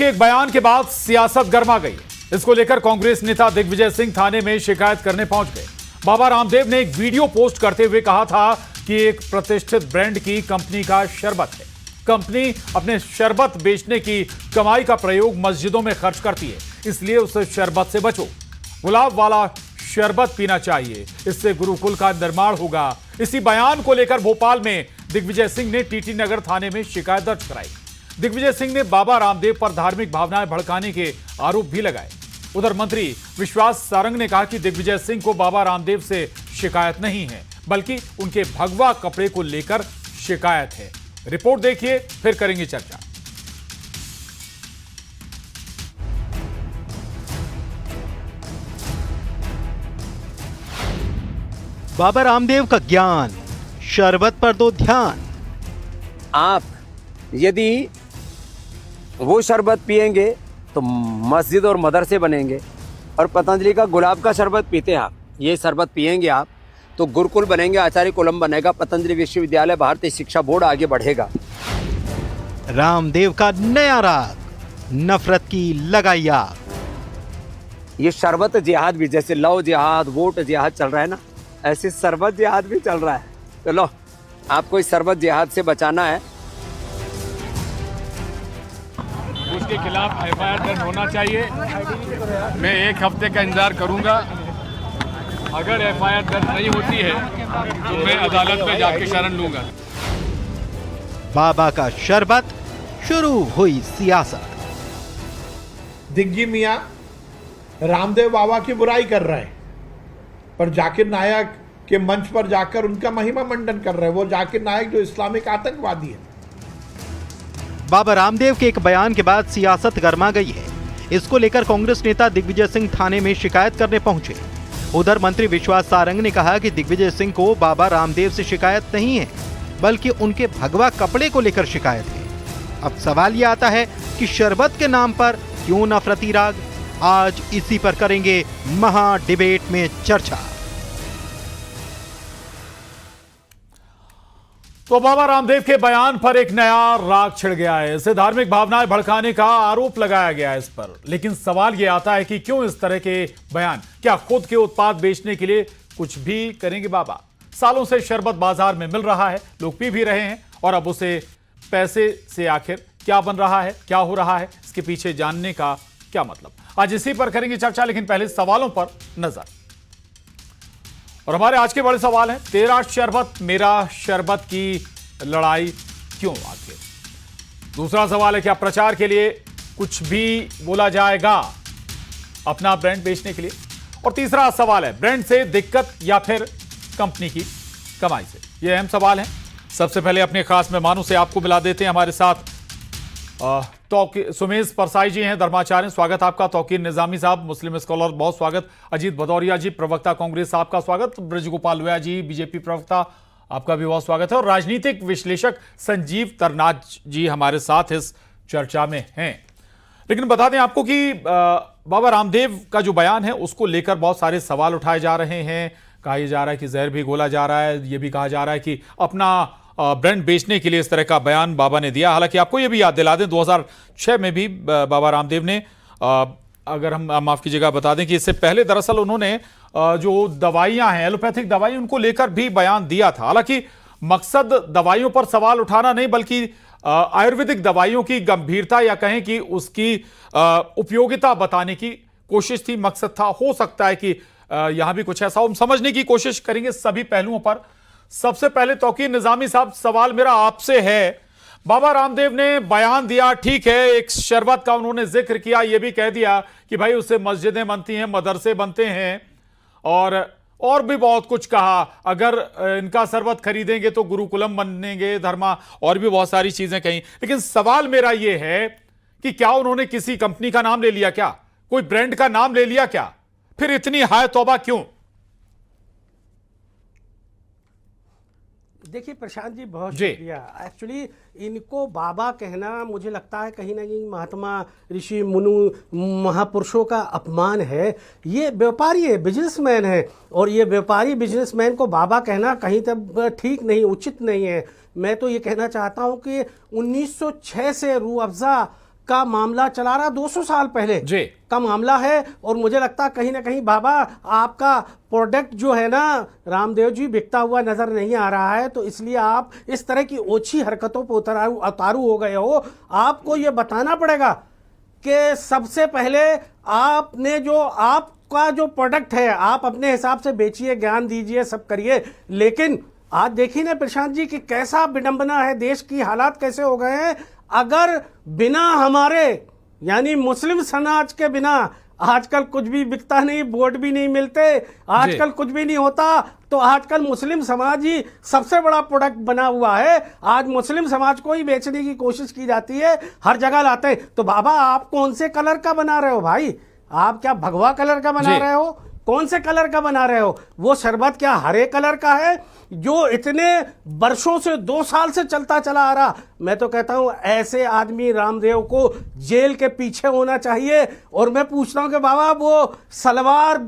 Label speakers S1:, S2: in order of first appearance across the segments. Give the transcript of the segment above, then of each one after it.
S1: के एक बयान के बाद सियासत गर्मा गई। इसको लेकर कांग्रेस नेता दिग्विजय सिंह थाने में शिकायत करने पहुंच गए। बाबा रामदेव ने एक वीडियो पोस्ट करते हुए कहा था कि एक प्रतिष्ठित ब्रांड की कंपनी का शरबत है। कंपनी अपने शरबत बेचने की कमाई का प्रयोग मस्जिदों में खर्च करती है, इसलिए उस शरबत से बचो। गुलाब वाला शरबत पीना चाहिए, इससे गुरुकुल का निर्माण होगा। इसी बयान को लेकर भोपाल में दिग्विजय सिंह ने टीटी नगर थाने में शिकायत दर्ज कराई। दिग्विजय सिंह ने बाबा रामदेव पर धार्मिक भावनाएं भड़काने के आरोप भी लगाए। उधर मंत्री विश्वास सारंग ने कहा कि दिग्विजय सिंह को बाबा रामदेव से शिकायत नहीं है, बल्कि उनके भगवा कपड़े को लेकर शिकायत है। रिपोर्ट देखिए, फिर करेंगे चर्चा।
S2: बाबा रामदेव का ज्ञान, शरबत पर दो ध्यान।
S3: आप यदि वो शरबत पिएंगे तो मस्जिद और मदरसे बनेंगे, और पतंजलि का गुलाब का शरबत पीते हैं आप, ये शरबत पिएंगे आप तो गुरुकुल बनेंगे, आचार्य कुलम बनेगा, पतंजलि विश्वविद्यालय, भारतीय शिक्षा बोर्ड आगे बढ़ेगा।
S2: रामदेव का नया राग, नफरत की लगाई आग।
S3: ये शरबत जिहाद भी, जैसे लव जिहाद, वोट जिहाद चल रहा है ना, ऐसे शरबत जिहाद भी चल रहा है। तो लो, आपको इस शरबत जिहाद से बचाना है।
S4: उसके खिलाफ एफआईआर दर्ज होना चाहिए। मैं एक हफ्ते का इंतजार करूंगा। अगर एफआईआर दर्ज नहीं होती है तो मैं अदालत में जाके शरण लूंगा।
S2: बाबा का शरबत, शुरू हुई सियासत।
S5: दिग्गी मियां रामदेव बाबा की बुराई कर रहे हैं, पर जाकिर नायक के मंच पर जाकर उनका महिमा मंडन कर रहे हैं। वो जाकिर नायक जो इस्लामिक आतंकवादी है।
S2: बाबा रामदेव के एक बयान के बाद सियासत गर्मा गई है। इसको लेकर कांग्रेस नेता दिग्विजय सिंह थाने में शिकायत करने पहुंचे। उधर मंत्री विश्वास सारंग ने कहा कि दिग्विजय सिंह को बाबा रामदेव से शिकायत नहीं है, बल्कि उनके भगवा कपड़े को लेकर शिकायत है। अब सवाल यह आता है कि शरबत के नाम पर क्यों नफरती राग। आज इसी पर करेंगे महा डिबेट में चर्चा।
S1: तो बाबा रामदेव के बयान पर एक नया राग छिड़ गया है। इसे धार्मिक भावनाएं भड़काने का आरोप लगाया गया है इस पर। लेकिन सवाल यह आता है कि क्यों इस तरह के बयान? क्या खुद के उत्पाद बेचने के लिए कुछ भी करेंगे बाबा? सालों से शरबत बाजार में मिल रहा है, लोग पी भी रहे हैं, और अब उसे पैसे से आखिर क्या बन रहा है, क्या हो रहा है, इसके पीछे जानने का क्या मतलब? आज इसी पर करेंगे चर्चा, लेकिन पहले सवालों पर नजर। और हमारे आज के बड़े सवाल हैं, तेरा शरबत मेरा शरबत की लड़ाई क्यों आखिर? दूसरा सवाल है, क्या प्रचार के लिए कुछ भी बोला जाएगा अपना ब्रांड बेचने के लिए? और तीसरा सवाल है, ब्रांड से दिक्कत या फिर कंपनी की कमाई से? ये अहम सवाल है। सबसे पहले अपने खास मेहमानों से आपको मिला देते हैं। हमारे साथ सुमेश परसाई जी हैं, धर्माचार्य, स्वागत आपका। तौकीर निजामी साहब, मुस्लिम स्कॉलर, बहुत स्वागत। अजीत भदौरिया जी, प्रवक्ता कांग्रेस, आपका स्वागत। ब्रजगोपाल लोया जी, बीजेपी प्रवक्ता, आपका भी बहुत स्वागत है। और राजनीतिक विश्लेषक संजीव तरनाज जी हमारे साथ इस चर्चा में हैं। लेकिन बता दें आपको कि बाबा रामदेव का जो बयान है उसको लेकर बहुत सारे सवाल उठाए जा रहे हैं। कहा यह जा रहा है कि जहर भी घोला जा रहा है, यह भी कहा जा रहा है कि अपना ब्रांड बेचने के लिए इस तरह का बयान बाबा ने दिया। हालांकि आपको यह भी याद दिला दें, 2006 में भी बाबा रामदेव ने, अगर हम माफ कीजिएगा बता दें कि इससे पहले दरअसल उन्होंने जो दवाइयां हैं, एलोपैथिक दवाई, उनको लेकर भी बयान दिया था। हालांकि मकसद दवाइयों पर सवाल उठाना नहीं, बल्कि आयुर्वेदिक दवाइयों की गंभीरता या कहें कि उसकी उपयोगिता बताने की कोशिश थी, मकसद था। हो सकता है कि यहां भी कुछ ऐसा, हम समझने की कोशिश करेंगे सभी पहलुओं पर। सबसे पहले तौकीर निजामी साहब, सवाल मेरा आपसे है, बाबा रामदेव ने बयान दिया, ठीक है, एक शरबत का उन्होंने जिक्र किया, यह भी कह दिया कि भाई उससे मस्जिदें बनती हैं, मदरसे बनते हैं, और भी बहुत कुछ कहा। अगर इनका शरबत खरीदेंगे तो गुरुकुलम बनेंगे, धर्मा, और भी बहुत सारी चीजें कही। लेकिन सवाल मेरा यह है कि क्या उन्होंने किसी कंपनी का नाम ले लिया? क्या कोई ब्रांड का नाम ले लिया? क्या फिर इतनी हाय तौबा क्यों?
S6: देखिए प्रशांत जी, बहुत शुक्रिया। एक्चुअली इनको बाबा कहना मुझे लगता है कहीं ना कहीं महात्मा, ऋषि, मुनु, महापुरुषों का अपमान है। ये व्यापारी है, बिजनेसमैन है, और ये व्यापारी बिजनेसमैन को बाबा कहना कहीं तक ठीक नहीं, उचित नहीं है। मैं तो ये कहना चाहता हूँ कि 1906 से रूह अफ़ज़ा का मामला चला रहा 200 साल पहले
S1: जी
S6: का मामला है। और मुझे लगता है कहीं ना कहीं बाबा आपका प्रोडक्ट जो है ना रामदेव जी बिकता हुआ नजर नहीं आ रहा है, तो इसलिए आप इस तरह की ओछी हरकतों पर उतारू हो गए हो। आपको ये बताना पड़ेगा कि सबसे पहले आपने जो आपका जो प्रोडक्ट है आप अपने हिसाब से बेचिए, ज्ञान दीजिए, सब करिए, लेकिन आज देखिए ना प्रशांत जी कि कैसा विडंबना है, देश की हालात कैसे हो गए हैं। अगर बिना हमारे यानी मुस्लिम समाज के बिना आजकल कुछ भी बिकता नहीं, वोट भी नहीं मिलते, आजकल कुछ भी नहीं होता, तो आजकल मुस्लिम समाज ही सबसे बड़ा प्रोडक्ट बना हुआ है। आज मुस्लिम समाज को ही बेचने की कोशिश की जाती है, हर जगह लाते हैं। तो बाबा आप कौन से कलर का बना रहे हो भाई? आप क्या भगवा कलर का बना रहे हो? कौन से कलर का बना रहे हो? वो शरबत क्या हरे कलर का है जो इतने वर्षों से 2 साल से चलता चला आ रहा? मैं तो कहता हूं ऐसे आदमी रामदेव को जेल के पीछे होना चाहिए। और मैं पूछता हूं कि बाबा वो सलवार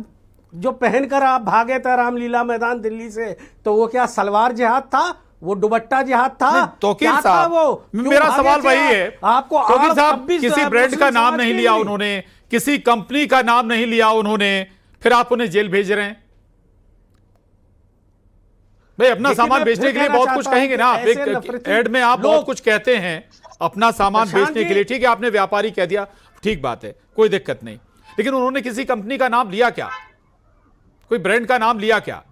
S6: जो पहनकर आप भागे थे रामलीला मैदान दिल्ली से, तो वो क्या सलवार जिहाद था? वो दुपट्टा जिहाद था?
S1: तौकीर
S6: क्या था
S1: साहब,
S6: वो?
S1: मेरा सवाल वही है
S6: आपको
S1: तौकीर साहब,
S6: 26
S1: किसी ब्रांड का नाम नहीं लिया उन्होंने, किसी कंपनी का नाम नहीं लिया उन्होंने, फिर आप उन्हें जेल भेज रहे हैं भाई? अपना सामान बेचने के लिए बहुत कुछ कहेंगे ना आप, एक एड में आप बहुत कुछ कहते हैं अपना सामान बेचने के लिए, ठीक है आपने व्यापारी कह दिया, ठीक बात है, कोई दिक्कत नहीं, लेकिन उन्होंने किसी कंपनी का नाम लिया क्या? कोई ब्रांड का नाम लिया क्या?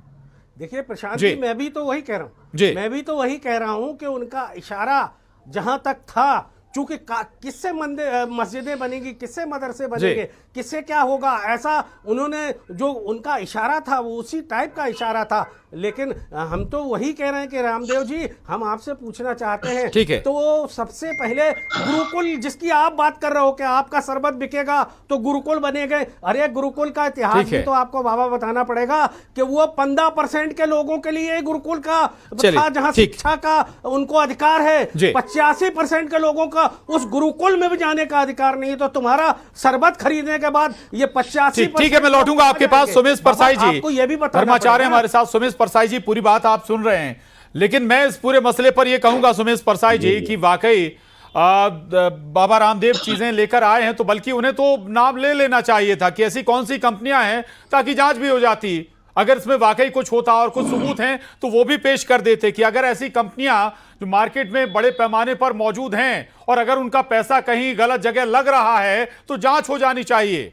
S6: देखिए प्रशांत जी, मैं भी तो वही कह रहा हूं, मैं भी तो वही कह रहा हूं कि उनका इशारा जहां तक था, चूंकि किससे मस्जिदें बनेगी, किससे मदरसे बनेंगे, किससे क्या होगा, ऐसा उन्होंने जो उनका इशारा था वो उसी टाइप का इशारा था। लेकिन हम तो वही कह रहे हैं कि रामदेव जी हम आपसे पूछना चाहते हैं,
S1: ठीक है,
S6: तो सबसे पहले गुरुकुल जिसकी आप बात कर रहे हो कि आपका शरबत बिकेगा तो गुरुकुल बनेंगे, अरे गुरुकुल का इतिहास भी तो आपको बाबा बताना पड़ेगा कि वो 15% के लोगों के लिए गुरुकुल का था जहां शिक्षा का उनको अधिकार है, 85% के लोगों का उस गुरुकुल में भी जाने का अधिकार नहीं। तो तुम्हारा शरबत खरीदने के बाद ये 85%,
S1: ठीक है, मैं लौटूंगा आपके पास। सुमेश परसाई जी,
S6: आपको ये भी
S1: धर्माचार्य हमारे साथ। सुमेश परसाई जी, पूरी बात आप सुन रहे हैं, लेकिन मैं इस पूरे मसले पर यह कहूंगा सुमेश परसाई जी कि वाकई बाबा रामदेव चीजें लेकर आए हैं तो बल्कि उन्हें तो नाम ले लेना चाहिए था कि ऐसी कौन सी कंपनियां हैं, ताकि जांच भी हो जाती। अगर इसमें वाकई कुछ होता और कुछ सबूत हैं तो वो भी पेश कर देते कि अगर ऐसी कंपनियां जो मार्केट में बड़े पैमाने पर मौजूद हैं और अगर उनका पैसा कहीं गलत जगह लग रहा है तो जांच हो जानी चाहिए।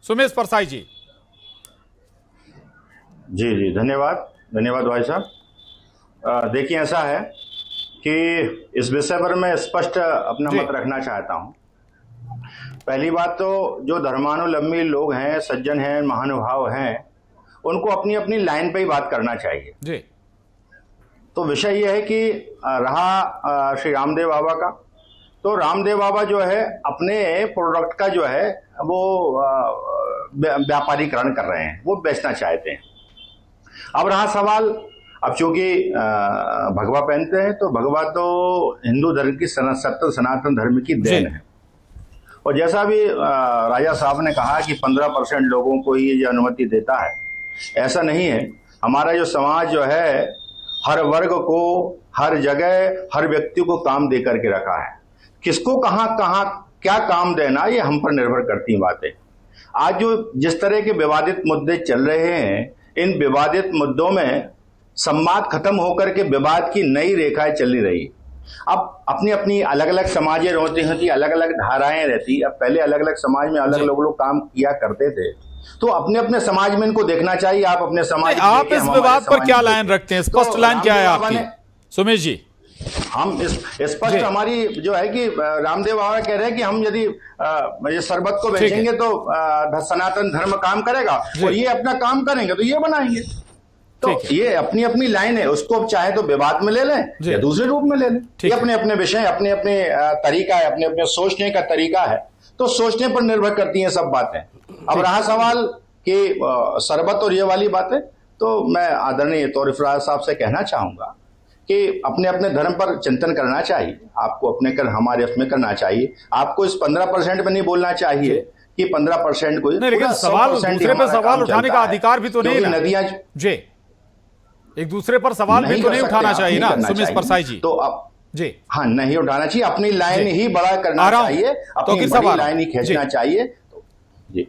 S1: सुमेश परसाई जी।
S7: जी जी, धन्यवाद भाई साहब। देखिए ऐसा है कि इस विषय पर मैं स्पष्ट अपना मत रखना चाहता हूं। पहली बात तो जो धर्मानुलंबी लोग हैं, सज्जन हैं, महानुभाव हैं, उनको अपनी अपनी लाइन पे ही बात करना चाहिए
S1: जी।
S7: तो विषय यह है कि रहा श्री रामदेव बाबा का, तो रामदेव बाबा जो है अपने प्रोडक्ट का जो है वो व्यापारीकरण कर रहे हैं, वो बेचना चाहते हैं। अब रहा सवाल, अब चूंकि भगवा पहनते हैं तो भगवा तो हिंदू धर्म की सनातन धर्म की देन है, और जैसा भी राजा साहब ने कहा कि 15% लोगों को ये अनुमति देता है, ऐसा नहीं है। हमारा जो समाज जो है हर वर्ग को, हर जगह, हर व्यक्ति को काम दे करके रखा है। किसको कहाँ क्या काम देना ये हम पर निर्भर करती बातें। आज जो जिस तरह के विवादित मुद्दे चल रहे हैं, इन विवादित मुद्दों में संवाद खत्म होकर के विवाद की नई रेखाएं चली रही। अब अपनी अपनी अलग अलग समाजें होती, अलग अलग धाराएं रहती। अब पहले अलग अलग समाज में अलग लोग काम किया करते थे, तो अपने अपने समाज में इनको देखना चाहिए। आप अपने समाज,
S1: आप इस विवाद पर क्या लाइन रखते हैं? स्पष्ट लाइन क्या है आपकी सुमेश जी?
S7: हम स्पष्ट हमारी जो है कि रामदेव बाबा कह रहे हैं कि हम यदि ये शरबत को बेचेंगे तो सनातन धर्म काम करेगा, और ये अपना काम करेंगे तो ये बनाएंगे। तो ये अपनी अपनी लाइन है, उसको चाहे तो विवाद में ले लें या दूसरे रूप में ले लें। ये अपने अपने विषय, अपने अपने तरीका है, अपने अपने सोचने का तरीका है, तो सोचने पर निर्भर करती हैं सब बातें। अब रहा सवाल कि शरबत और ये वाली बातें, तो मैं आदरणीय तौरीफ साहब से कहना चाहूंगा कि अपने अपने धर्म पर चिंतन करना चाहिए, आपको अपने हमारे उसमें करना चाहिए। आपको इस 15% में नहीं बोलना चाहिए कि 15% को,
S1: लेकिन सवाल दूसरे पर सवाल उठाने का अधिकार भी तो नहीं है
S7: नदियां
S1: जी। एक दूसरे पर सवाल भी तो नहीं उठाना चाहिए ना सुमेश परसाई जी।
S7: तो अब
S1: जी
S7: हाँ, नहीं उठाना चाहिए, अपनी लाइन
S1: जी।
S7: ही बड़ा करना
S1: आ रहा हूं।
S7: चाहिए,
S1: तौकीर
S7: अपनी
S1: साहब आ
S7: बड़ी
S1: रहा हूं।
S7: लाइन ही खींचना
S1: जी।
S7: चाहिए। जी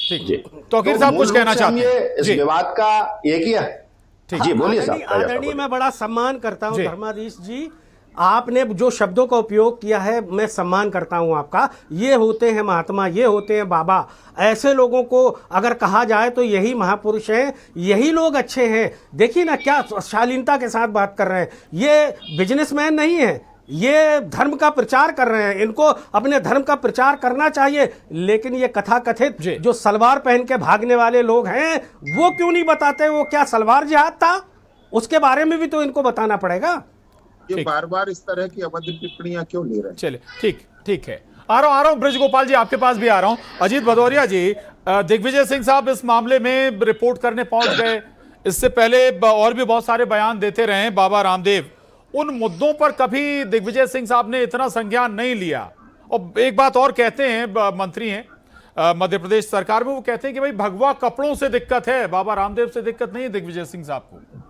S1: ठीक
S7: जी।
S1: तौकीर
S7: तो
S1: साहब
S7: मूल
S1: कुछ कहना
S7: रूप से हम
S1: चाहते हैं।
S7: ये इस
S1: जी
S7: विवाद का एक ही है। जी बोलिए साहब।
S6: आदरणीय मैं बड़ा सम्मान करता हूं
S1: जी।
S6: धर्माधीश जी, आपने जो शब्दों का उपयोग किया है मैं सम्मान करता हूं आपका। ये होते हैं महात्मा, ये होते हैं बाबा। ऐसे लोगों को अगर कहा जाए तो यही महापुरुष हैं, यही लोग अच्छे हैं। देखिए ना क्या शालीनता के साथ बात कर रहे हैं। ये बिजनेसमैन नहीं है, ये धर्म का प्रचार कर रहे हैं। इनको अपने धर्म का प्रचार करना चाहिए। लेकिन ये कथाकथित
S1: जी।
S6: जो सलवार पहन के भागने वाले लोग हैं वो क्यों नहीं बताते वो क्या सलवार जिहाद था? उसके बारे में भी तो इनको बताना पड़ेगा।
S8: ये बार बार इस तरह की अभद्र टिप्पणियां क्यों ले रहे हैं?
S1: चलिए ठीक है। आ रहा हूं ब्रज गोपाल जी, आपके पास भी आ रहा हूं। अजीत भदौरिया जी, दिग्विजय सिंह साहब इस मामले में रिपोर्ट करने पहुंच गए। इससे पहले और भी बहुत सारे बयान देते रहे बाबा रामदेव। उन मुद्दों पर कभी दिग्विजय सिंह साहब ने इतना संज्ञान नहीं लिया। और एक बात और कहते हैं, मंत्री हैं मध्य प्रदेश सरकार में, वो कहते हैं कि भाई भगवा कपड़ों से दिक्कत है, बाबा रामदेव से दिक्कत नहीं है दिग्विजय सिंह साहब को।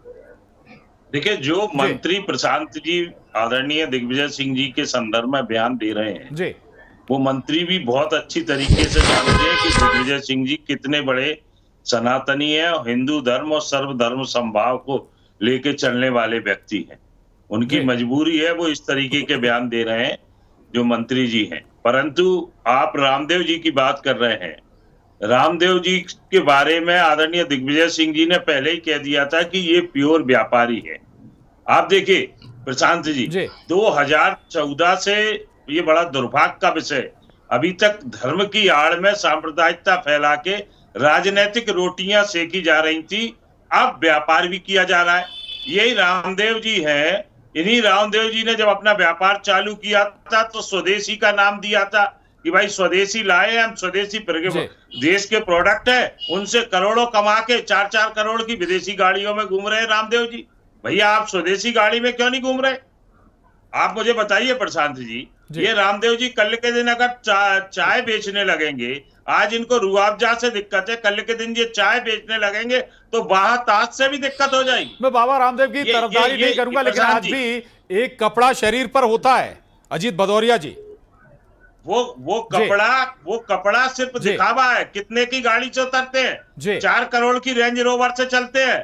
S9: देखिए, जो मंत्री प्रशांत जी आदरणीय दिग्विजय सिंह जी के संदर्भ में बयान दे रहे हैं
S1: जी,
S9: वो मंत्री भी बहुत अच्छी तरीके से जानते हैं कि दिग्विजय सिंह जी कितने बड़े सनातनी हैं और हिंदू धर्म और सर्वधर्म समभाव को लेके चलने वाले व्यक्ति हैं। उनकी मजबूरी है, वो इस तरीके के बयान दे रहे हैं जो मंत्री जी हैं। परंतु आप रामदेव जी की बात कर रहे हैं। रामदेव जी के बारे में आदरणीय दिग्विजय सिंह जी ने पहले ही कह दिया था कि ये प्योर व्यापारी है। आप देखिए प्रशांत जी, 2014 से ये बड़ा दुर्भाग्य का विषय, अभी तक धर्म की आड़ में सांप्रदायिकता फैला के राजनीतिक रोटियां सेकी जा रही थी, अब व्यापार भी किया जा रहा है। यही रामदेव जी हैं। इन्हीं रामदेव जी ने जब अपना व्यापार चालू किया था तो स्वदेशी का नाम दिया था कि भाई स्वदेशी लाए, हम स्वदेशी देश के प्रोडक्ट है, उनसे करोड़ों कमा के 4-4 करोड़ की विदेशी गाड़ियों में घूम रहे हैं रामदेव जी। भैया आप स्वदेशी गाड़ी में क्यों नहीं घूम रहे? आप मुझे बताइए प्रशांत जी, ये रामदेव जी कल के दिन अगर चाय बेचने लगेंगे, आज इनको रुआवजा से दिक्कत है, कल के दिन ये चाय बेचने लगेंगे तो बाहताज से भी दिक्कत हो जाएगी।
S1: मैं बाबा रामदेव की तरफदारी नहीं करूंगा, लेकिन आज भी एक कपड़ा शरीर पर होता है अजीत भदौरिया जी।
S9: वो कपड़ा सिर्फ दिखावा है। कितने की गाड़ी से उतरते हैं? 4 करोड़ की रेंज रोवर से चलते हैं,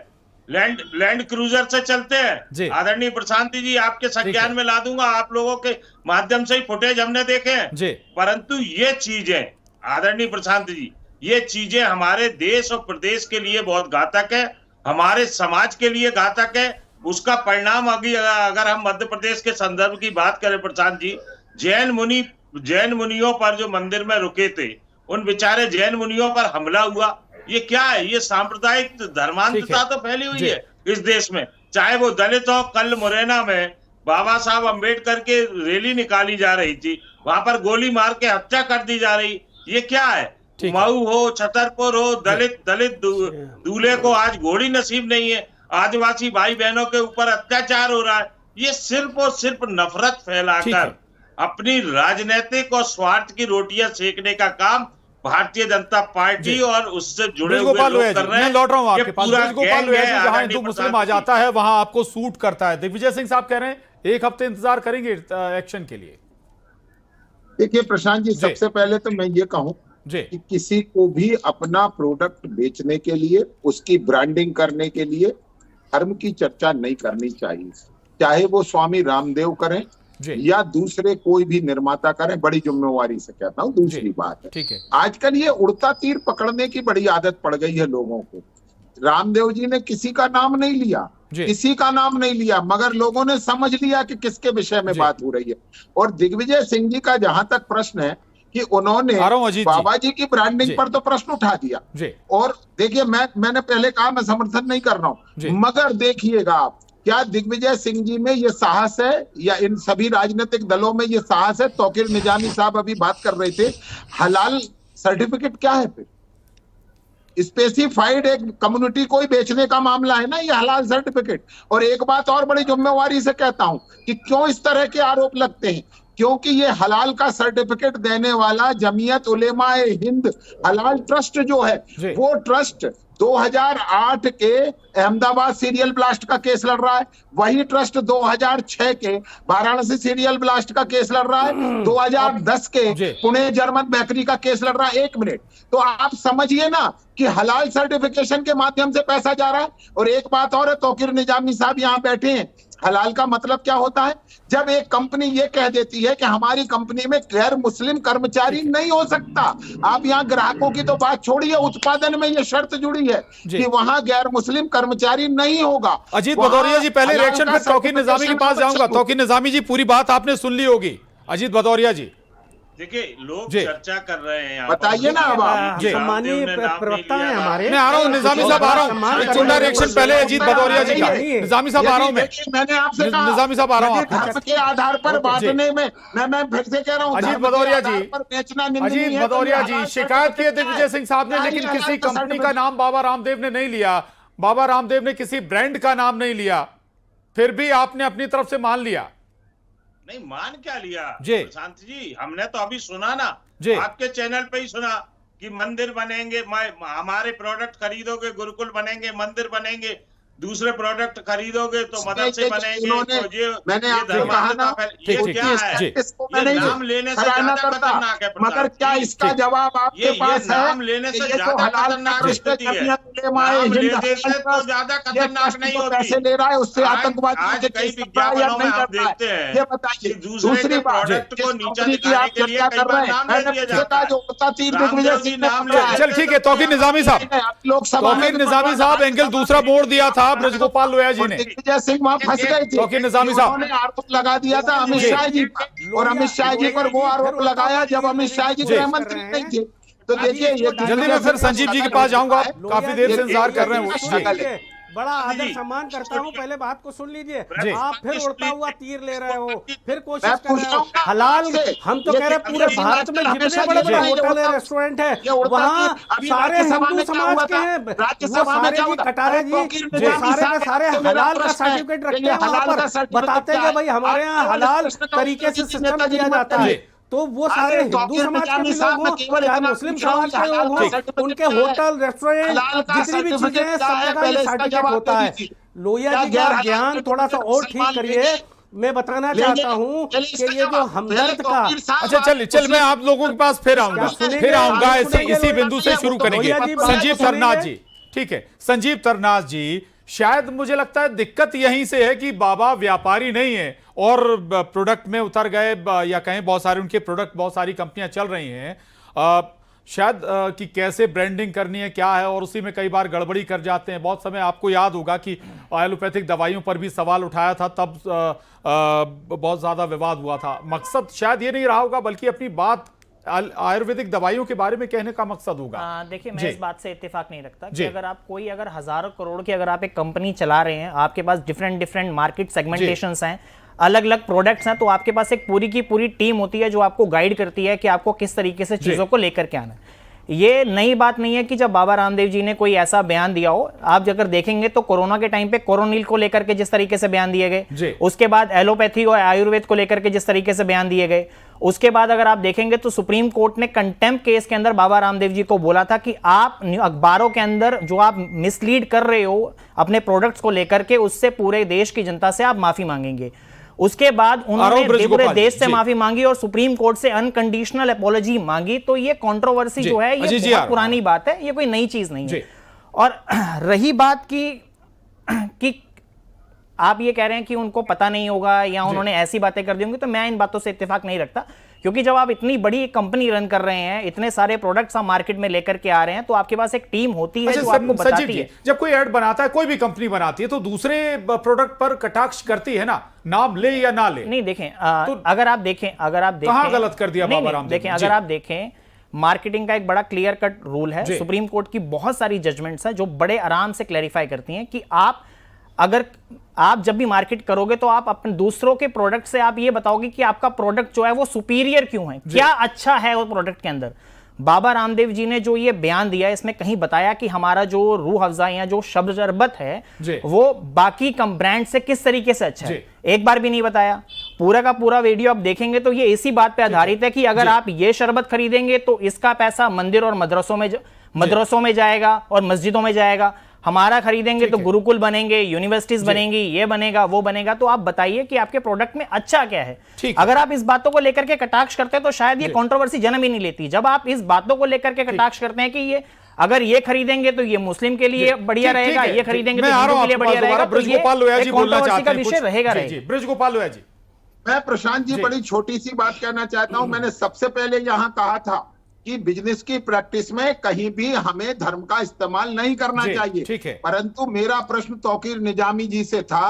S9: लैंड क्रूजर से चलते हैं। आदरणीय प्रशांत जी, आपके संज्ञान में ला दूंगा, आप लोगों के माध्यम से ही फुटेज हमने देखे हैं। परंतु ये चीजें आदरणीय प्रशांत जी, ये चीजें हमारे देश और प्रदेश के लिए बहुत घातक है, हमारे समाज के लिए घातक है। उसका परिणाम अगर हम मध्य प्रदेश के संदर्भ की बात करें प्रशांत जी, जैन मुनियों पर जो मंदिर में रुके थे, उन बेचारे जैन मुनियों पर हमला हुआ। ये क्या है? ये सांप्रदायिक धर्मांधता तो फैली हुई है इस देश में। चाहे वो दलित हो, कल मुरैना में बाबा साहब अंबेडकर के रैली निकाली जा रही थी, वहां पर गोली मार के हत्या कर दी जा रही। ये क्या है? मऊ हो, छतरपुर हो, दलित दूल्हे को आज घोड़ी नसीब नहीं है, आदिवासी भाई बहनों के ऊपर अत्याचार हो रहा है। ये सिर्फ और सिर्फ नफरत फैलाकर अपनी राजनीतिक और स्वार्थ की रोटियां सेकने का काम भारतीय जनता पार्टी और उससे जुड़े हुए लोग कर रहे हैं।
S1: मैं लौट रहा हूं आपके पास। जहां हिंदू मुस्लिम आ जाता है वहां आपको सूट करता है। दिग्विजय सिंह साहब कह रहे हैं 1 हफ्ते इंतजार करेंगे एक्शन के लिए।
S8: देखिए प्रशांत जी, सबसे पहले तो मैं ये कहूं कि किसी को भी अपना प्रोडक्ट बेचने के लिए, उसकी ब्रांडिंग करने के लिए धर्म की चर्चा नहीं करनी चाहिए। चाहे वो स्वामी रामदेव करें या दूसरे कोई भी निर्माता करें, बड़ी जिम्मेवारी से कहता हूँ। दूसरी बात है, आजकल ये उड़ता तीर पकड़ने की बड़ी आदत पड़ गई है लोगों को। रामदेव जी ने किसी का नाम नहीं लिया, किसी का नाम नहीं लिया, मगर लोगों ने समझ लिया कि किसके विषय में बात हो रही है। और दिग्विजय सिंह जी का जहां तक प्रश्न है कि उन्होंने बाबा जी की ब्रांडिंग पर तो प्रश्न उठा दिया। और देखिए, मैंने पहले कहा मैं समर्थन नहीं कर रहा हूं, मगर देखिएगा आप, क्या दिग्विजय सिंह जी में ये साहस है या इन सभी राजनीतिक दलों में ये साहस है? तौकीर निजामी साहब अभी बात कर रहे थे, हलाल सर्टिफिकेट क्या है? फिर स्पेसिफाइड एक कम्युनिटी को ही बेचने का मामला है ना ये हलाल सर्टिफिकेट। और एक बात और बड़ी जिम्मेवारी से कहता हूं कि क्यों इस तरह के आरोप लगते हैं, क्योंकि ये हलाल का सर्टिफिकेट देने वाला जमीयत उलेमा ए हिंद हलाल ट्रस्ट जो है, वो ट्रस्ट 2008 के अहमदाबाद सीरियल ब्लास्ट का केस लड़ रहा है, वही ट्रस्ट 2006 के वाराणसी सीरियल ब्लास्ट का केस लड़ रहा है, 2010 के पुणे जर्मन बेकरी का केस लड़ रहा है। 1 मिनट, तो आप समझिए ना कि हलाल सर्टिफिकेशन के माध्यम से पैसा जा रहा है। और एक बात और है, तौकीर निजामी साहब यहाँ बैठे हैं, हलाल का मतलब क्या होता है? जब एक कंपनी ये कह देती है कि हमारी कंपनी में गैर मुस्लिम कर्मचारी नहीं हो सकता। आप यहाँ ग्राहकों की तो बात छोड़िए, उत्पादन में ये शर्त जुड़ी है कि वहाँ गैर मुस्लिम कर्मचारी नहीं होगा।
S1: अजीत भदौरिया जी, पहले रिएक्शन फिर तौकीर निजामी के पास जाऊंगा। तौकीर निजामी जी, पूरी बात आपने सुन ली होगी। अजीत भदौरिया जी,
S9: देखिए लोग चर्चा कर रहे हैं,
S8: बताइए ना अब आप।
S6: सम्मानीय प्रवक्ता है हमारे।
S1: मैं आ रहा हूँ निजामी साहब, आ रहा हूँ। एक छोटा रिएक्शन पहले अजीत भदौरिया जी का। निजामी साहब आ रहा हूँ
S8: मैंने आपसे कहा
S1: निजामी साहब आ रहा हूँ
S8: धर्म के आधार पर बांटने में मैं फिर से कह रहा हूँ,
S1: अजीत भदौरिया जी,
S8: बेचना
S1: अजीत भदौरिया जी, शिकायत की दिग्विजय सिंह साहब ने, लेकिन किसी कंपनी का नाम बाबा रामदेव ने नहीं लिया। बाबा रामदेव ने किसी ब्रांड का नाम नहीं लिया, फिर भी आपने अपनी तरफ से मान लिया।
S9: नहीं, मान क्या लिया
S1: जी
S9: शांत जी, हमने तो अभी सुना ना, आपके चैनल पे ही सुना कि मंदिर बनेंगे, हमारे प्रोडक्ट खरीदोगे गुरुकुल बनेंगे, मंदिर बनेंगे, दूसरे प्रोडक्ट खरीदोगे तो मदरसे बनेंगे। तो ये
S8: मैंने आपसे कहा ना,
S9: ये क्या है? ये नाम लेने से ज्यादा खतरनाक है,
S8: मगर क्या इसका जवाब आपके पास है?
S9: नाम लेने से ज्यादा खतरनाक स्थिति है। नाम लेने से तो ज्यादा खतरनाक नहीं होती।
S8: पैसे ले रहा है उससे आतंकवादी
S9: आज कई विज्ञापनों में आप देखते हैं, ये बताइए, दूसरे प्रोडक्ट को नीचा दिखाने के लिए कई बार नाम ले दिया जाता है।
S1: चल ठीक है, तौकीर निजामी साहब, तौकीर निजामी साहब एंगल दूसरा मोड़ दिया था ब्रजगोपाल लोया जी ने।
S8: दिग्विजय सिंह वहां फंस गए थे,
S1: तौकीर निजामी साहब
S8: उन्होंने आरोप लगा दिया था अमित शाह जी पर, और अमित शाह जी पर वो आरोप लगाया जब अमित शाह जी गृह मंत्री नहीं थे। तो देखिए, ये
S1: जल्दी में फिर संजीव जी के पास जाऊंगा, काफी देर से इंतजार कर रहे हैं।
S6: बड़ा आदर सम्मान करता हूँ, पहले बात को सुन लीजिए। आप फिर उड़ता हुआ तीर ले रहे हो, फिर कोशिश कर रहे हो हलाल। हम तो कह रहे पूरे भारत में जितने बड़े बड़े होटल है, रेस्टोरेंट है, वहाँ सारे हिंदू समाज के हैं, वो सारे जी कटारे जी सारे के सारे हलाल का सर्टिफिकेट रखते हैं वहाँ पर, बताते हैं कि भाई हमारे यहाँ हलाल तरीके से सिस्टम किया जाता है। तो वो सारे हिंदू समाज के भी लोग हों, चाहे मुस्लिम समाज के लोग हों, उनके होटल रेस्टोरेंट जितनी भी चीजें हैं, सब जगह ये सर्टिफिकेट होता है। लोहिया जी का ज्ञान थोड़ा सा और ठीक करिए। मैं बताना चाहता हूँ कि ये जो हमदर्द का,
S1: अच्छा चल मैं आप लोगों के पास फिर आऊंगा इसी बिंदु से शुरू करेंगे। संजीव तरनाथ जी, ठीक है, संजीव तरनाथ जी, शायद मुझे लगता है दिक्कत यहीं से है कि बाबा व्यापारी नहीं है और प्रोडक्ट में उतर गए, या कहें बहुत सारे उनके प्रोडक्ट, बहुत सारी कंपनियां चल रही हैं, शायद कि कैसे ब्रांडिंग करनी है क्या है, और उसी में कई बार गड़बड़ी कर जाते हैं। बहुत समय आपको याद होगा कि एलोपैथिक दवाइयों पर भी सवाल उठाया था, तब बहुत ज्यादा विवाद हुआ था। मकसद शायद ये नहीं रहा होगा, बल्कि अपनी बात आयुर्वेदिक दवाइयों के बारे में कहने का मकसद होगा।
S10: देखिए, मैं इस बात से इत्तेफाक नहीं रखता कि अगर आप अगर हजारों करोड़ की अगर आप एक कंपनी चला रहे हैं, आपके पास डिफरेंट मार्केट सेगमेंटेशंस हैं, अलग अलग प्रोडक्ट्स हैं, तो आपके पास एक पूरी की पूरी टीम होती है जो आपको गाइड करती है कि आपको किस तरीके से चीजों को लेकर के आना है। ये नई बात नहीं है कि जब बाबा रामदेव जी ने कोई ऐसा बयान दिया हो। आप अगर देखेंगे तो कोरोना के टाइम पे कोरोनिल को लेकर के जिस तरीके से बयान दिए गए, उसके बाद एलोपैथी और आयुर्वेद को लेकर के जिस तरीके से बयान दिए गए, उसके बाद अगर आप देखेंगे तो सुप्रीम कोर्ट ने कंटेम्प्ट केस के अंदर बाबा रामदेव जी को बोला था कि आप अखबारों के अंदर जो आप मिसलीड कर रहे हो अपने प्रोडक्ट्स को लेकर के, उससे पूरे देश की जनता से आप माफी मांगेंगे। उसके बाद उन्होंने पूरे देश से माफी मांगी और सुप्रीम कोर्ट से अनकंडीशनल अपॉलॉजी मांगी। तो ये कंट्रोवर्सी जो है ये बहुत पुरानी बात है, ये कोई नई चीज नहीं है। और रही बात कि आप ये कह रहे हैं कि उनको पता नहीं होगा या उन्होंने ऐसी बातें कर दी होंगी, तो मैं इन बातों से इत्तेफाक नहीं रखता, क्योंकि जब आप इतनी बड़ी कंपनी रन कर रहे हैं, इतने सारे प्रोडक्ट्स आप मार्केट में लेकर के आ रहे हैं, तो आपके पास एक टीम होती है जो आपको बताती है।
S1: जब कोई ऐड बनाता है, कोई भी कंपनी बनाती है, तो दूसरे प्रोडक्ट पर कटाक्ष करती है ना, नाम ले या ना ले।
S10: नहीं, देखें, अगर आप देखें
S1: कहां गलत कर दिया बाबा रामदेव?
S10: देखें, अगर आप देखें, मार्केटिंग का एक बड़ा क्लियर कट रूल है, सुप्रीम कोर्ट की बहुत सारी जजमेंट्स हैं जो बड़े आराम से क्लैरिफाई करती हैं कि अगर आप जब भी मार्केट करोगे तो आप अपने दूसरों के प्रोडक्ट से आप ये बताओगे कि आपका प्रोडक्ट जो है वो सुपीरियर क्यों है, क्या अच्छा है वो प्रोडक्ट के अंदर। बाबा रामदेव जी ने जो ये बयान दिया, इसमें कहीं बताया कि हमारा जो रूह अफ़ज़ा या जो शब्द शरबत है वो बाकी कम ब्रांड से किस तरीके से अच्छा है, एक बार भी नहीं बताया। पूरा का पूरा वीडियो आप देखेंगे तो ये इसी बात पे आधारित है कि अगर आप ये शरबत खरीदेंगे तो इसका पैसा मंदिर और मदरसों में जाएगा और मस्जिदों में जाएगा, हमारा खरीदेंगे तो गुरुकुल बनेंगे, यूनिवर्सिटीज बनेंगी, ये बनेगा वो बनेगा। तो आप बताइए कि आपके प्रोडक्ट में अच्छा क्या है। अगर आप इस बातों को लेकर के कटाक्ष करते हैं तो शायद ये कंट्रोवर्सी जन्म ही नहीं लेती। जब आप इस बातों को लेकर के कटाक्ष करते हैं कि ये अगर ये खरीदेंगे तो ये मुस्लिम के लिए बढ़िया रहेगा, ये खरीदेंगे तो हिंदू के लिए बढ़िया रहेगा, तो ये कंट्रोवर्सी का विषय रहेगा।
S1: ब्रजगोपाल लोया जी,
S8: मैं प्रशांत जी बड़ी छोटी सी बात कहना चाहता हूं। मैंने सबसे पहले यहां कहा था कि बिजनेस की प्रैक्टिस में कहीं भी हमें धर्म का इस्तेमाल नहीं करना चाहिए, परंतु मेरा प्रश्न तौकीर निजामी जी से था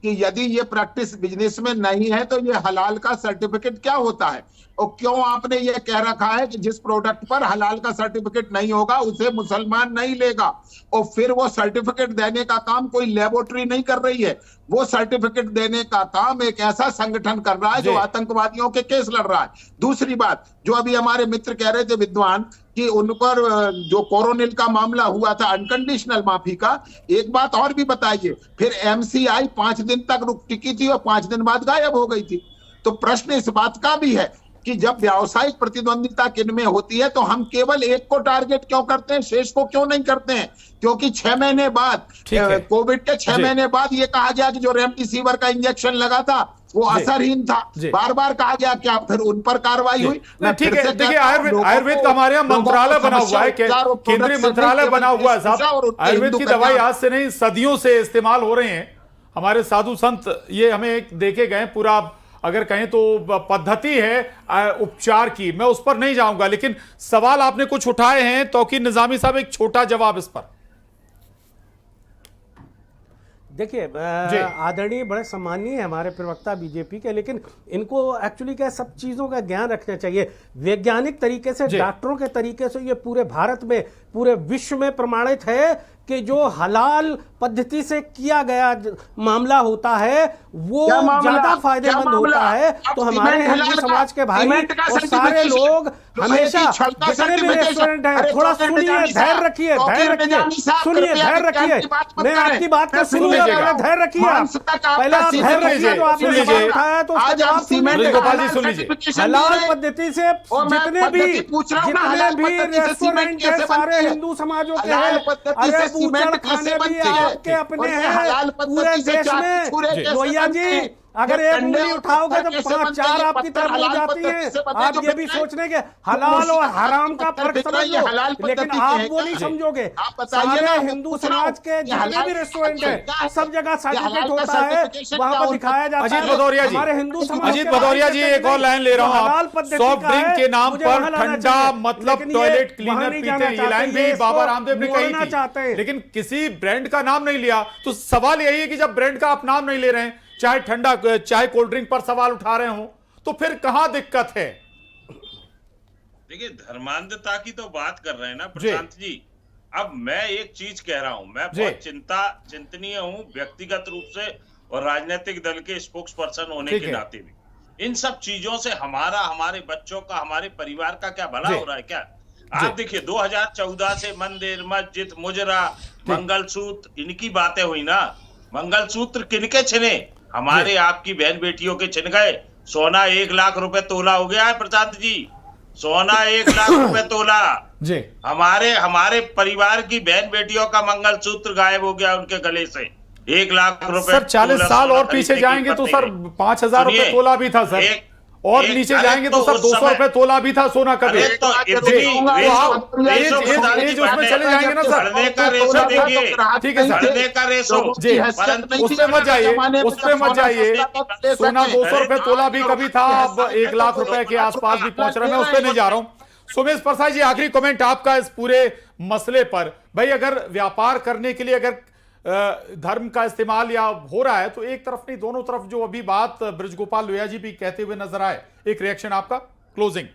S8: कि यदि ये प्रैक्टिस बिजनेस में नहीं है तो ये हलाल का सर्टिफिकेट क्या होता है, और क्यों आपने ये कह रखा है कि जिस प्रोडक्ट पर हलाल का सर्टिफिकेट नहीं होगा उसे मुसलमान नहीं लेगा, और फिर वो सर्टिफिकेट देने का काम कोई लेबोरेटरी नहीं कर रही है, वो सर्टिफिकेट देने का काम एक ऐसा संगठन कर रहा है जो आतंकवादियों के केस लड़ रहा है। दूसरी बात, जो अभी हमारे मित्र कह रहे थे विद्वान कि उन पर जो कोरोनिल का मामला हुआ था अनकंडीशनल माफी का, एक बात और भी बताइए, फिर एमसीआई 5 दिन तक रुक टिकी थी और 5 दिन बाद गायब हो गई थी। तो प्रश्न इस बात का भी है कि जब व्यावसायिक प्रतिद्वंदिता किनमें होती है तो हम केवल एक को टारगेट क्यों करते हैं, शेष को क्यों नहीं करते हैं? क्योंकि 6 महीने बाद, कोविड के 6 महीने बाद ये कहा गया कि जो रेमडेसिविर का इंजेक्शन लगा था वो असरहीन था, बार बार कहा गया, क्या फिर उन पर कार्रवाई हुई?
S1: ठीक है, देखिए आयुर्वेद का हमारे यहाँ मंत्रालय बना हुआ है, केंद्रीय मंत्रालय बना हुआ है साहब। आयुर्वेद की दवाई आज से नहीं सदियों से इस्तेमाल हो रहे हैं। हमारे साधु संत ये हमें देखे गए, पूरा अगर कहें तो पद्धति है उपचार की, मैं उस पर नहीं जाऊंगा, लेकिन सवाल आपने कुछ उठाए हैं तौकीर निजामी साहब, एक छोटा जवाब इस पर।
S6: देखिए आदरणीय बड़े सम्मानीय है हमारे प्रवक्ता बीजेपी के, लेकिन इनको एक्चुअली क्या सब चीज़ों का ज्ञान रखना चाहिए। वैज्ञानिक तरीके से, डॉक्टरों के तरीके से ये पूरे भारत में, पूरे विश्व में प्रमाणित है कि जो हलाल पद्धति से किया गया मामला होता है वो ज्यादा फायदेमंद होता है। तो हमारे हिंदू समाज के भाई और सारे लोग हमेशा, जितने भी रेस्टोरेंट हैं, थोड़ा सुनिए, धैर्य रखिए, सुनिए, धैर्य रखिए, मैं आपकी बात को सुनूंगा, पहले धैर्य रखिए, पहले आप धैर्य रखिए। तो आपने सवाल उठाया तो उसका जवाब सुन लीजिए। हलाल पद्धति से जितने भी रेस्टोरेंट है सारे हिंदू समाजों के हैं, अरे बूचड़ खाने भी आपके अपने हैं पूरे देश में। लोहिया जी, अगर एक उंगली उठाओगे तो 5-4 आपकी तरफ हो जाती है। आप ये भी सोचने के हलाल और हराम का फर्क समझ लो, लेकिन आप वो नहीं समझोगे। सारे हिंदू समाज के जितने भी रेस्टोरेंट है सब जगह सर्टिफिकेट होता है, वहां पर दिखाया जाता है। हमारे हिंदू समाज,
S1: अजीत भदौरिया जी, एक और लाइन ले रहा हूं, सॉफ्ट ड्रिंक के नाम पर ठंडा मतलब टॉयलेट क्लीनर पीते हैं, ये लाइन भी बाबा रामदेव ने कही थी, लेकिन किसी ब्रांड का नाम नहीं लिया। तो सवाल यही है कि जब ब्रांड का आप नाम नहीं ले रहे हैं, चाहे ठंडा चाहे कोल्ड ड्रिंक पर सवाल उठा रहे हो, तो फिर कहां दिक्कत है?
S9: देखिए, धर्मांधता की तो बात कर रहे हैं ना प्रशांत जी। अब मैं एक चीज कह रहा हूं, मैं बहुत चिंतनीय हूं व्यक्तिगत रूप से और राजनीतिक दल के स्पोक्स पर्सन होने के नाते भी। इन सब चीजों से हमारे बच्चों का, हमारे परिवार का क्या भला हो रहा है क्या? आप देखिए 2014 से मंदिर, मस्जिद, मुजरा, मंगलसूत्र, इनकी बातें हुई ना। मंगलसूत्र किनके छिने? हमारे आपकी बहन बेटियों के छिन गए। सोना 1 लाख रुपए तोला हो गया है प्रशांत जी, सोना 1 लाख रुपए तोला जी। हमारे परिवार की बहन बेटियों का मंगलसूत्र गायब हो गया उनके गले से। 1 लाख रुपए।
S1: सर 40 साल और पीछे जाएंगे तो सर 5,000 रुपए तोला भी था सर, और नीचे जाएंगे तो सर 200 रुपए तोला भी था सोना का। एज उसमें चले जाएंगे ना सर, ठीक है सर, उसमें मत जाइए, सोना 200 रुपए तोला भी कभी था, अब 1 लाख रुपए के आसपास भी पहुंच रहा है। मैं उस पर नहीं जा रहा हूं। सुमेश प्रसाद जी, आखिरी कमेंट आपका इस पूरे मसले पर। भाई, अगर व्यापार करने के लिए अगर धर्म का इस्तेमाल या हो रहा है तो एक तरफ नहीं, दोनों तरफ जो अभी बात ब्रजगोपाल लोया जी भी कहते हुए नजर आए, एक रिएक्शन आपका क्लोजिंग।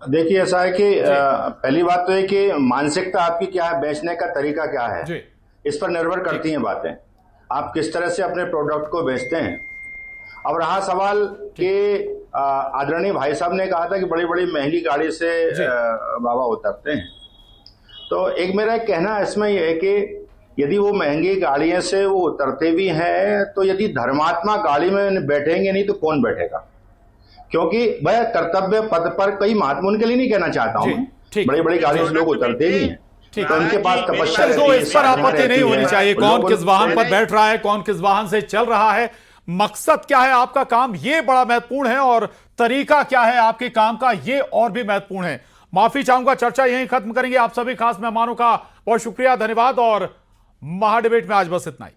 S7: देखिए, ऐसा है कि पहली बात तो है कि मानसिकता आपकी क्या है, बेचने का तरीका क्या है, इस पर निर्भर करती हैं बातें। आप किस तरह से अपने प्रोडक्ट को बेचते हैं। अब रहा सवाल कि आदरणीय भाई साहब ने कहा था कि बड़ी बड़ी महंगी गाड़ी से बाबा उतरते हैं। तो एक मेरा कहना इसमें यह है कि यदि वो महंगी गाड़ियों से वो उतरते भी हैं, तो यदि धर्मात्मा गाड़ी में बैठेंगे नहीं तो कौन बैठेगा? क्योंकि वह कर्तव्य पद पर कई महात्मा, उनके लिए नहीं कहना चाहता हूं, बड़ी बड़ी गाड़ियों से लोग उतरते भी हैं, तो उनके पास तपस्या रहती है,
S1: इस पर आपत्ति नहीं होनी चाहिए। कौन किस वाहन पर बैठ रहा है, कौन किस वाहन से चल रहा है, मकसद क्या है आपका काम, ये बड़ा महत्वपूर्ण है, और तरीका क्या है आपके काम का, ये और भी महत्वपूर्ण है। माफी चाहूंगा, चर्चा यहीं खत्म करेंगे। आप सभी खास मेहमानों का बहुत शुक्रिया, धन्यवाद, और महाडिबेट में आज बस इतना ही।